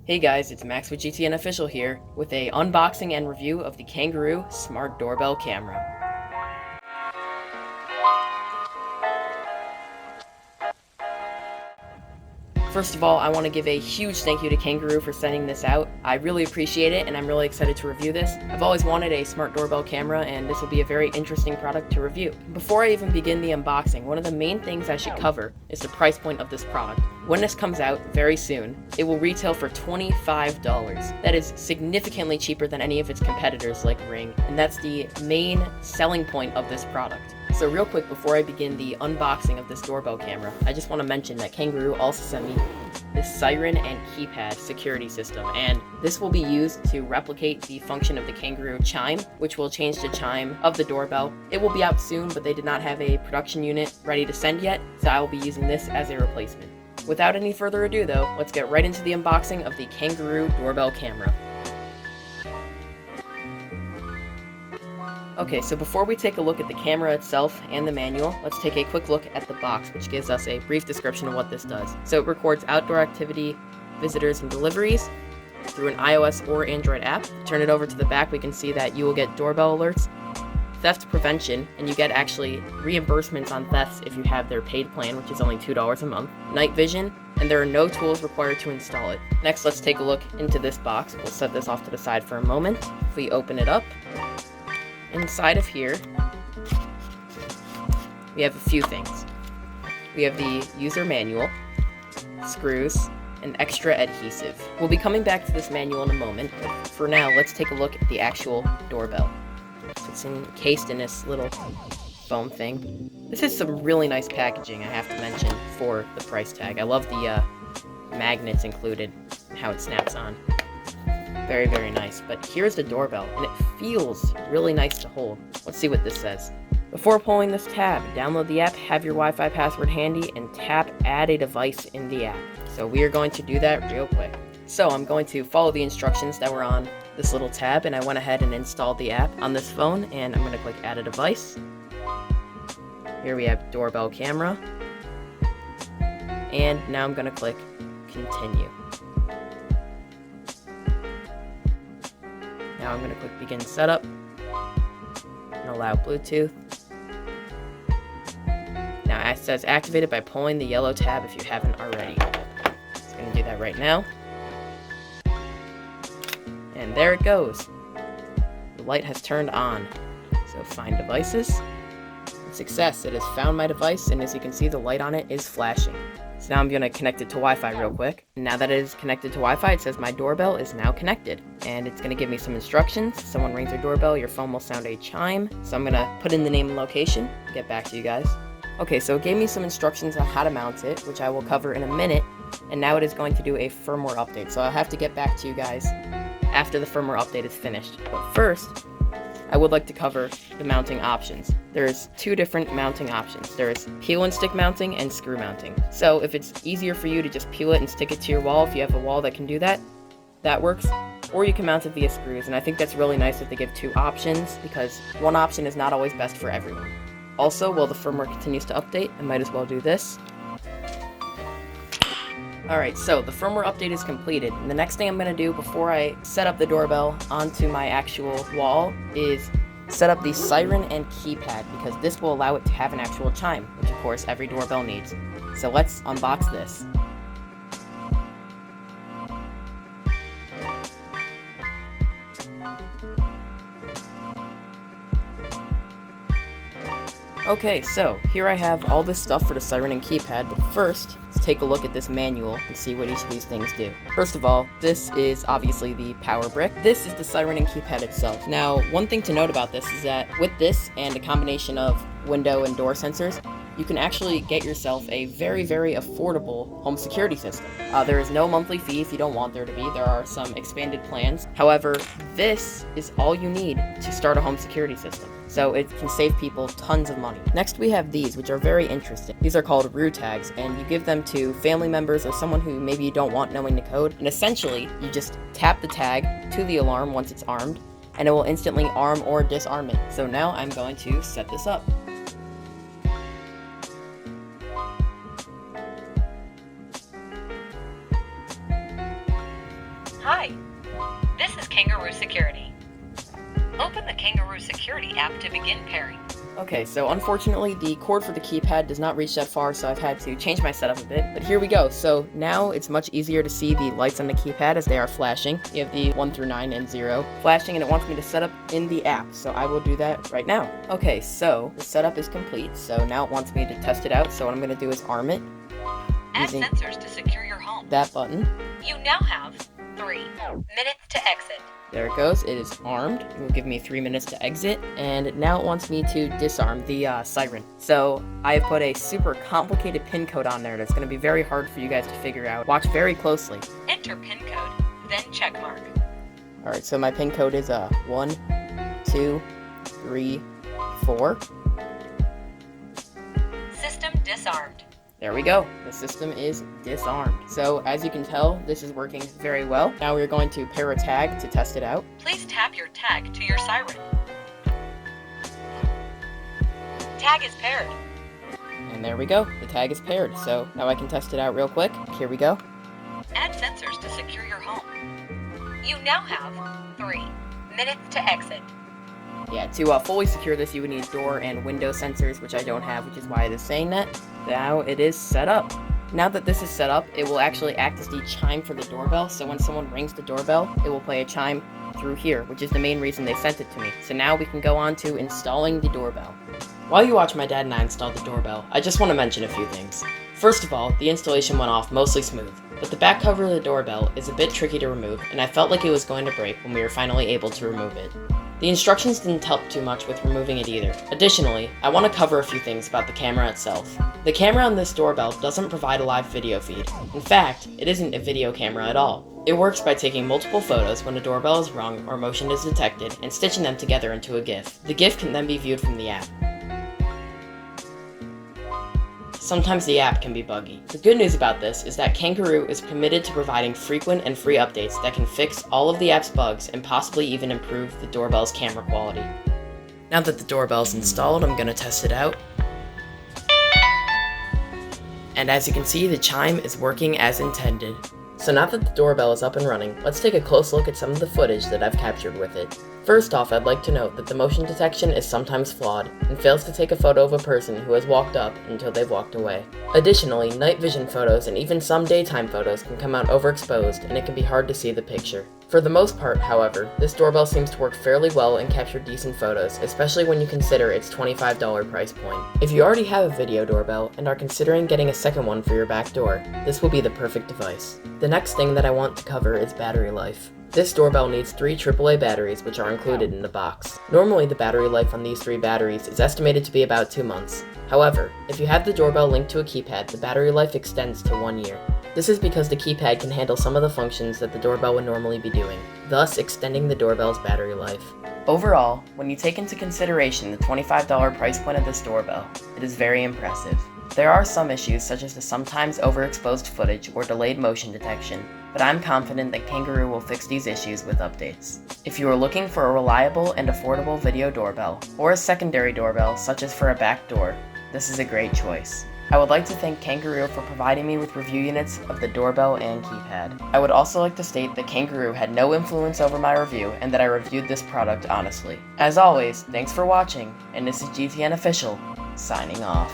Hey guys, it's Max with GTN Official here with a unboxing and review of the Kangaroo Smart Doorbell Camera. First of all, I want to give a huge thank you to Kangaroo for sending this out. I really appreciate it and I'm really excited to review this. I've always wanted a smart doorbell camera and this will be a very interesting product to review. Before I even begin the unboxing, one of the main things I should cover is the price point of this product. When this comes out very soon, it will retail for $25. That is significantly cheaper than any of its competitors like Ring, and that's the main selling point of this product. So real quick before I begin the unboxing of this doorbell camera, I just want to mention that Kangaroo also sent me this siren and keypad security system, and this will be used to replicate the function of the Kangaroo chime, which will change the chime of the doorbell. It will be out soon, but they did not have a production unit ready to send yet, so I will be using this as a replacement. Without any further ado though, let's get right into the unboxing of the Kangaroo doorbell camera. Okay, so before we take a look at the camera itself and the manual, let's take a quick look at the box, which gives us a brief description of what this does. So it records outdoor activity, visitors, and deliveries through an iOS or Android app. Turn it over to the back, we can see that you will get doorbell alerts, theft prevention, and you get actually reimbursements on thefts if you have their paid plan, which is only $2 a month, night vision, and there are no tools required to install it. Next, let's take a look into this box. We'll set this off to the side for a moment. If we open it up, inside of here, we have a few things. We have the user manual, screws, and extra adhesive. We'll be coming back to this manual in a moment, but for now, let's take a look at the actual doorbell. So it's encased in this little foam thing. This is some really nice packaging, I have to mention, for the price tag. I love the magnets included and how it snaps on. Very, very nice. But here's the doorbell, and it feels really nice to hold. Let's see what this says. Before pulling this tab, download the app, have your Wi-Fi password handy, and tap Add a Device in the app. So we are going to do that real quick. So I'm going to follow the instructions that were on this little tab, and I went ahead and installed the app on this phone, and I'm going to click Add a Device. Here we have doorbell camera, and now I'm going to click Continue. Now I'm going to click Begin Setup and allow Bluetooth. Now it says activated by pulling the yellow tab if you haven't already. So I'm going to do that right now. And there it goes. The light has turned on. So find devices. Success, it has found my device, and as you can see, the light on it is flashing. So now I'm going to connect it to Wi-Fi real quick. Now that it is connected to Wi-Fi, it says my doorbell is now connected. And it's going to give me some instructions. If someone rings your doorbell, your phone will sound a chime. So I'm going to put in the name and location, get back to you guys. Okay, so it gave me some instructions on how to mount it, which I will cover in a minute. And now it is going to do a firmware update. So I'll have to get back to you guys after the firmware update is finished. But first, I would like to cover the mounting options. There's two different mounting options. There's peel and stick mounting and screw mounting. So if it's easier for you to just peel it and stick it to your wall, if you have a wall that can do that, that works. Or you can mount it via screws, and I think that's really nice that they give two options because one option is not always best for everyone. Also, while the firmware continues to update, I might as well do this. Alright, so the firmware update is completed, and the next thing I'm going to do before I set up the doorbell onto my actual wall is set up the siren and keypad, because this will allow it to have an actual chime, which of course every doorbell needs. So let's unbox this. Okay, so here I have all this stuff for the siren and keypad, but first, let's take a look at this manual and see what each of these things do. First of all, this is obviously the power brick. This is the siren and keypad itself. Now, one thing to note about this is that with this and a combination of window and door sensors, you can actually get yourself a very, very affordable home security system. There is no monthly fee if you don't want there to be. There are some expanded plans. However, this is all you need to start a home security system. So it can save people tons of money. Next, we have these, which are very interesting. These are called ROO tags, and you give them to family members or someone who maybe you don't want knowing the code. And essentially, you just tap the tag to the alarm once it's armed, and it will instantly arm or disarm it. So now I'm going to set this up. Hi, this is Kangaroo Security. Open the Kangaroo Security app to begin pairing. Okay, so unfortunately the cord for the keypad does not reach that far, so I've had to change my setup a bit. But here we go. So now it's much easier to see the lights on the keypad as they are flashing. You have the 1 through 9 and 0 flashing, and it wants me to set up in the app. So I will do that right now. Okay, so the setup is complete. So now it wants me to test it out. So what I'm going to do is arm it. Add sensors to secure your home. That button. You now have 3 minutes to exit. There it goes. It is armed. It will give me 3 minutes to exit, and now it wants me to disarm the siren. So I have put a super complicated pin code on there that's going to be very hard for you guys to figure out. Watch very closely. Enter pin code, then check mark. Alright, so my pin code is 1, 2, 3, 4. System disarmed. There we go. The system is disarmed. So as you can tell, this is working very well. Now we're going to pair a tag to test it out. Please tap your tag to your siren. Tag is paired. And there we go. The tag is paired. So now I can test it out real quick. Here we go. Add sensors to secure your home. You now have 3 minutes to exit. Yeah, to fully secure this, you would need door and window sensors, which I don't have, which is why it is saying that. Now it is set up. Now that this is set up, it will actually act as the chime for the doorbell, so when someone rings the doorbell, it will play a chime through here, which is the main reason they sent it to me. So now we can go on to installing the doorbell. While you watch my dad and I install the doorbell, I just want to mention a few things. First of all, the installation went off mostly smooth, but the back cover of the doorbell is a bit tricky to remove, and I felt like it was going to break when we were finally able to remove it. The instructions didn't help too much with removing it either. Additionally, I want to cover a few things about the camera itself. The camera on this doorbell doesn't provide a live video feed. In fact, it isn't a video camera at all. It works by taking multiple photos when a doorbell is rung or motion is detected and stitching them together into a GIF. The GIF can then be viewed from the app. Sometimes the app can be buggy. The good news about this is that Kangaroo is committed to providing frequent and free updates that can fix all of the app's bugs and possibly even improve the doorbell's camera quality. Now that the doorbell's installed, I'm going to test it out. And as you can see, the chime is working as intended. So now that the doorbell is up and running, let's take a close look at some of the footage that I've captured with it. First off, I'd like to note that the motion detection is sometimes flawed and fails to take a photo of a person who has walked up until they've walked away. Additionally, night vision photos and even some daytime photos can come out overexposed and it can be hard to see the picture. For the most part, however, this doorbell seems to work fairly well and capture decent photos, especially when you consider its $25 price point. If you already have a video doorbell and are considering getting a second one for your back door, this will be the perfect device. The next thing that I want to cover is battery life. This doorbell needs 3 AAA batteries, which are included in the box. Normally, the battery life on these 3 batteries is estimated to be about 2 months. However, if you have the doorbell linked to a keypad, the battery life extends to 1 year. This is because the keypad can handle some of the functions that the doorbell would normally be doing, thus extending the doorbell's battery life. Overall, when you take into consideration the $25 price point of this doorbell, it is very impressive. There are some issues such as the sometimes overexposed footage or delayed motion detection, but I'm confident that Kangaroo will fix these issues with updates. If you are looking for a reliable and affordable video doorbell, or a secondary doorbell such as for a back door, this is a great choice. I would like to thank Kangaroo for providing me with review units of the doorbell and keypad. I would also like to state that Kangaroo had no influence over my review and that I reviewed this product honestly. As always, thanks for watching, and this is GTN Official, signing off.